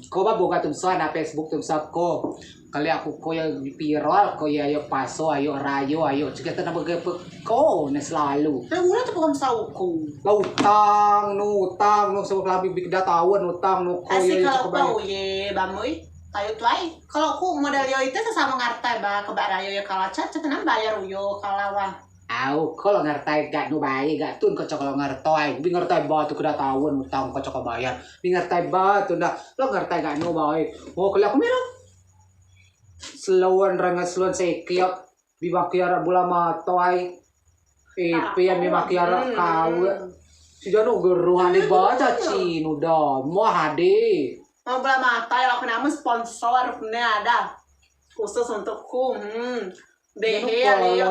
Ko ba buka tumsa na Facebook tumsa ko. Kali ako ko yung pirol, ko yung paso, ayo rayo, ayo. Sige na magapag ko na selalu. Pero wala to pagam sa ko. Nutang, no sa labi bigda tawon, utang, no ko Asik yung kalau kau ye bamoy. Tayo tuai. Kalau ku model yo itu sesama ngartai ba kebarayo ya kalau cat tenang bayar yo kalawan. Ko lo ngertai gak no bayi gak tun ko lo ngertai. Bi ngertai ba tu kada tawon utang ko cok bayar. Bi ngertai ba tu na lo ngertai gak no bayi. Oh kali aku mira. Selawan rangas selawan sa ikiyak. Bi makiara bula matoy. Pian bi makiara kau. Si Jano geruhan di baca cinu dah. Mau hade. Mau bela mata ya aku nama sponsor punya ada khusus untuk ku. Behe ya.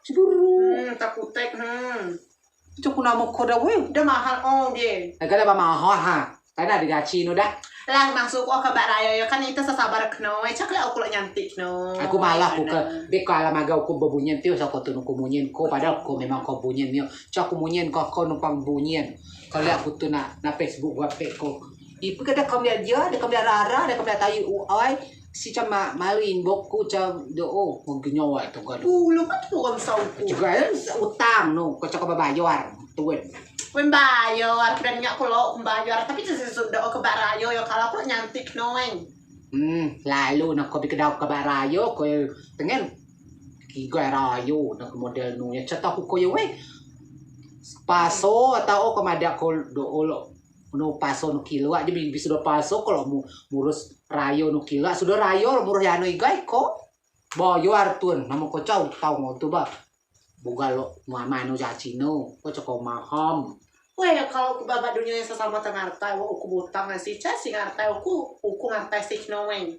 Ciduru. Takutek. Cok nama koda we. Udah mahal oh dia. Agak apa mahal ha. Karena di cinu dah. Lah masuk oh ke barayo kan itu sesabar knoy. Cak lah aku nyantik no. Aku malah aku ke di kala maga aku bebunyian tio sa ko tunu kumunyin ko padahal ko memang ko bunyin nio. Cak kumunyin ko numpang bunyin. Kalau aku tu na Facebook gua pe ko. Ipu kada kami aja, ada kami rara, ada kami tayu uai. Si cama malu inbox ku cam do mau ginyawa itu kan. Lu kan tuh orang sauku. Juga utang no, ko cak bayar. Tuan. Wen bayar, dan nggak kalau bayar, tapi sudah ke barayo ya kalau aku nyantik noeng. Lalu nak kopi kedau ke barayo, ko tengen kigo rayo nak model nu ya cata ku ko we. Paso atau kemada ko do olo no paso no kilo aja bisa do paso kalau murus rayo no kilo sudah rayo murus ya no igai ko. Bayar tuan, namu ko cau tau mau tu ba. Boga lo mama no jacino, ko coko maham. Wah ya kalau aku babat dunia yang sesama tengartai, aku butang nasi cah si ngartai aku ngartai si knowing.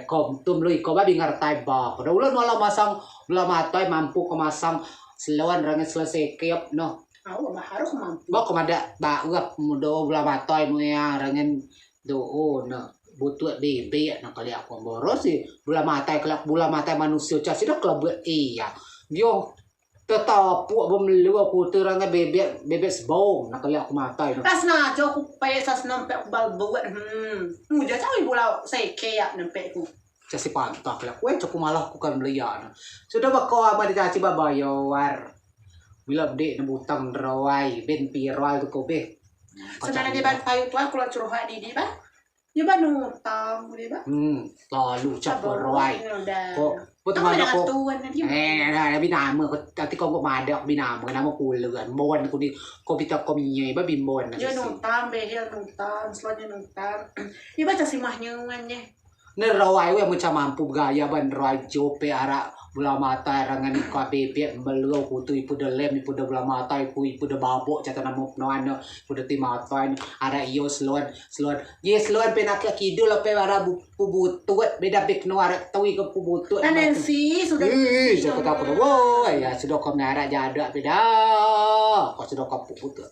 Kom tum lui ko ba bingartai ba. Kada ulan wala masang bela matai mampu kemasang selawan rangan selesai kiop no. Aku harus mampu. Ba komada ba uap mudo bela matai mu ya rangan do no. Butuh bebe na kali aku boros sih bela matai kelak bula matai manusia cah sidak kelab iya. Yo tetap puak bemelu aku terangnya bebek sebong nak kali aku matai no. Pas na jo aku pesas nampe aku bal buat muja tahu bola saya kayak nampe ku. Casi pantak lah, kue cukup malah aku kan belian. Sudah bako apa dicaci babayar. Bila dek nebutang rawai, ben piral tu kobe. Sebenarnya dia ban payu tua aku curhat di ba. Dia ban nutang dia ba. Lalu cap rawai. Kok teman aku. Nah, binama ko tati ko mada binama nama kulegan. Bon ko ni ko bita ko minye ba bimbon. Dia nutang behel nutang, selanjutnya nutang. Dia baca si mahnyungannya. Nerawai we macam mampu gaya ban rawai jope ara bula mata rangan ko bebek belu ku tu ipu de lem ipu de bula mata ipu de babok cata nama noano ipu de timata ara iyo slon yes slon penak kidul pe ara pubutut beda bek no ara tawi ke pubutut Nancy sudah sudah kata ko wo ya sudah ko nara jada beda ko sudah ko pubutut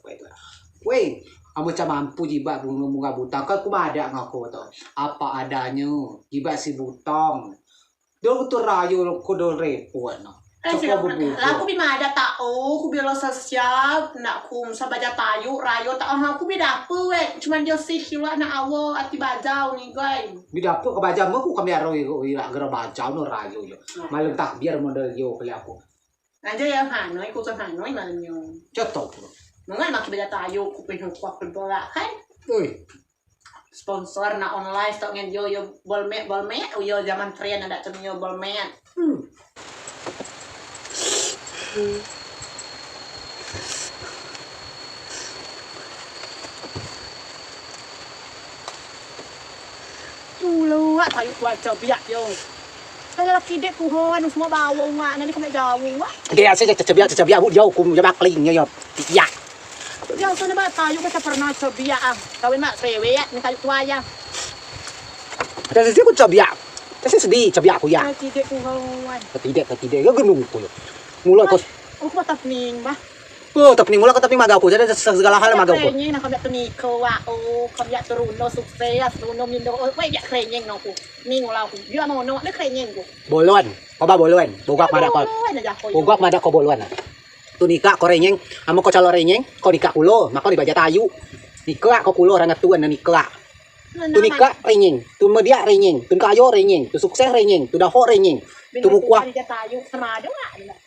we macam mampu jiba bunga butang kan aku ada ngaku to apa adanya jiba si butang do tu rayo ko do repot no aku bima ada tahu aku bilang sosial nak kum sabaja tayu rayo tak aku beda apa we cuman dia sih kilo nak awo ati bajau ni guys beda apa ke baja mah aku kami aro ira gara bajau no rayo yo malam tak biar model yo kali aku aja ya Hanoi aku ke Hanoi malamnya cotok mungkin makin beda tayu aku pengen kuat berbola kan sponsor na online stok ngen yo bolme yo zaman tren ada tuh yo bolme Dulu tayu kuat cobiak yo kalau laki dek kuhon semua bawa nanti kena jauh dia saya cobiak bu jauh kum jabak lingnya yo ya yang sana ba tayo ka pernah cobiak kawin mak sewek ni tayo kuaya tapi saya pun cobiak saya sedih cobiak aku ya tidak kuhon ketidak ya gunung ko mulai kos aku patap ning ba tapi mulai tapi magaw ko jadi segala hal magaw ko ini nak kabyak ni ko wa kabyak turun no sukses turun mindo we ya krenyeng no ko ning wala ko yo mo no de krenyeng ko bolon ko ba bolon bogak mada ko bolon tunika ko renyeng amo ko calo renyeng ko dika ulo mako di baja tayu Nikah kau pulau orang tuan nikah. Tu nikah renying, tu media renying, tu kayo renying, tu sukses renying, tu dahok renying. Tu mukuah. Tayo sama ada enggak?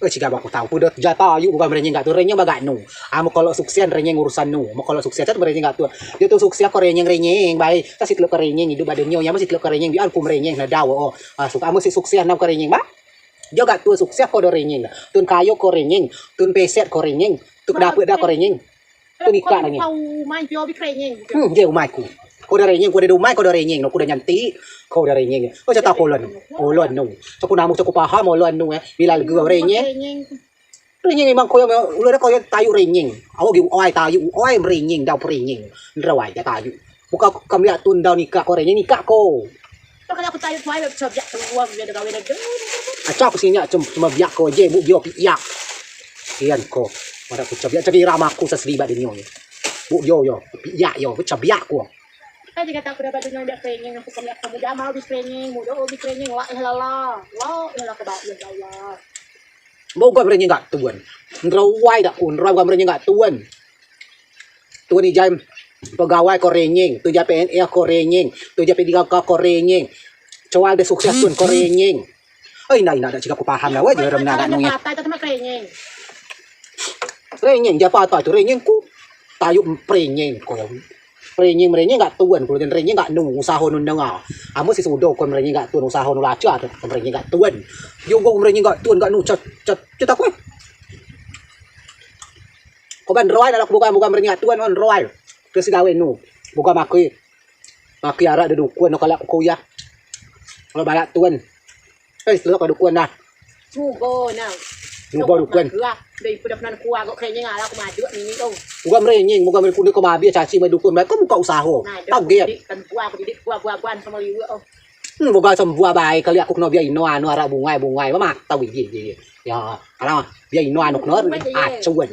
Jika aku tahu dah jatah ayu bukan renying enggak tu renying bagat nu. Amo kalau sukses renying urusan nu. Mau kalau sukses tu renying enggak tu. Dia tu sukses kau renying baik. Tak sitlok kau renying hidup badannya ya masih sitlok kau renying biar kum renying na daw. Suka amo si sukses nam kau renying ba? Dia enggak tu sukses kau dah renying. Tu kayo kau renying, tu peset kau renying, tu dapat dah kau renying. Tu nikah renying. Kau main biobi renying. Dia umaiku. Kau dah renying, kau dah umai, kau dah renying, kau dah nyanti, kau dah renying. Kau cakap kolon nu. Aku namu aku paham kolon nu bila lagi renying. Renying memang kau yang ulah kau yang tayu renying. Awak giu oi tayu, oi renying dah renying. Rawai dah tayu. Buka kami lihat tun dah nikah kau renying nikah kau. Kalau aku tayu tuai web subjek keluar dia dah kawin dah. Acak sini cuma biak kau je, bu bio piak. Kian kau. Pada aku cabiak cabi ramaku seseribat dunia ni. Bu yo piak yo, cabiak kau. Saya juga tak dapat dengan dia training aku kami kamu dah mau di training mudah di training la ilallah kebak ya Allah Mau gua renying enggak tuan. Ngerawai dak kun, rawai renying enggak tuan. Tuan ni jam pegawai kau renying, tu jam PNL kau renying, tu jam P3K kau renying. Coba ada sukses tuan kau renying. Nak dah cakap aku paham lah weh je remna kat nunya. Patai tu mak renying. Renying apa tu renying ku. Tayuk renying kau. Renying enggak tuan, kalau renying enggak nu usaha nu dengar. Amo si sudo kau renying enggak tuan usaha nu laca tu, renying enggak tuan. Yo kau renying enggak tuan enggak nu cat aku. Kau ban roy nak bukan renying enggak tuan on roy. Terus gawe nu. Bukan maki. Maki arak de dukun kalau aku ya. Kalau balak tuan. Setelah kau dukun dah. Mugo now. Mugo dukun. Dari pada pernah kuah kok kayaknya ngalah aku maju ni tu. Bukan renying, bukan kuda kau mabi caci mai dukun. Kau buka usaha. Tahu dia. Kan kuah aku didik kuah-kuahan sama liu oh. Bukan sembuah baik kali aku kena biar ino anu arak bungai mama tahu ye. Ya, ala biar ino anu kena acuan.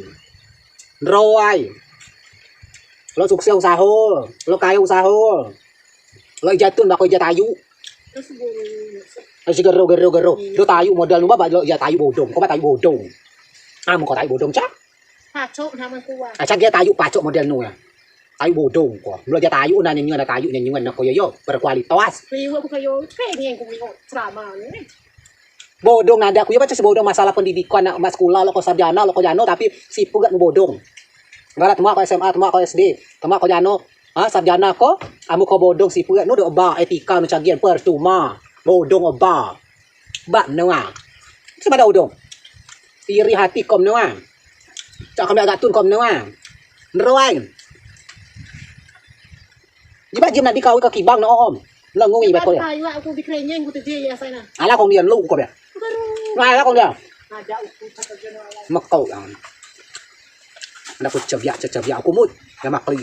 Roy. Lo sukses usaha, lo kaya usaha. Lo jatun bakal jatayu. Terus guru. Masih gero. Lo tayu modal nu ba lo jatayu bodong. Kau ba tayu bodong. Amo kau tayu bodong cak. Pacok nama kuah. Acak dia tayu pacok model nu ya. Tayu bodong kau. Lo jatayu na nyenyengan tayu nyenyengan kau yo berkualitas. Liu aku kayo training aku liu drama ni. Bodong ada aku ya baca si bodong masalah pendidikan nak mas sekolah lo kau sarjana lo kau jano tapi si pugat bodong. Barat mak kau SMA mak kau SD, mak kau jano. Sarjana ko, amo ko bodong si pugat no do ba etika no cagian percuma. Bodong ba. Ba noa. Sama dah bodong. Iri hati kom noa. Cak kami agak tun kom noa. Neroai. Jiba jim nak dikau ke kibang no om. Lengungi ba ko ya. Ayo aku dikenyeng aku tu dia sana. Ala kong dian lu ko ba. Ala kong dia. Ada aku tak kenal. Makau yang. Nak ku cabiak aku mut. Ya makli.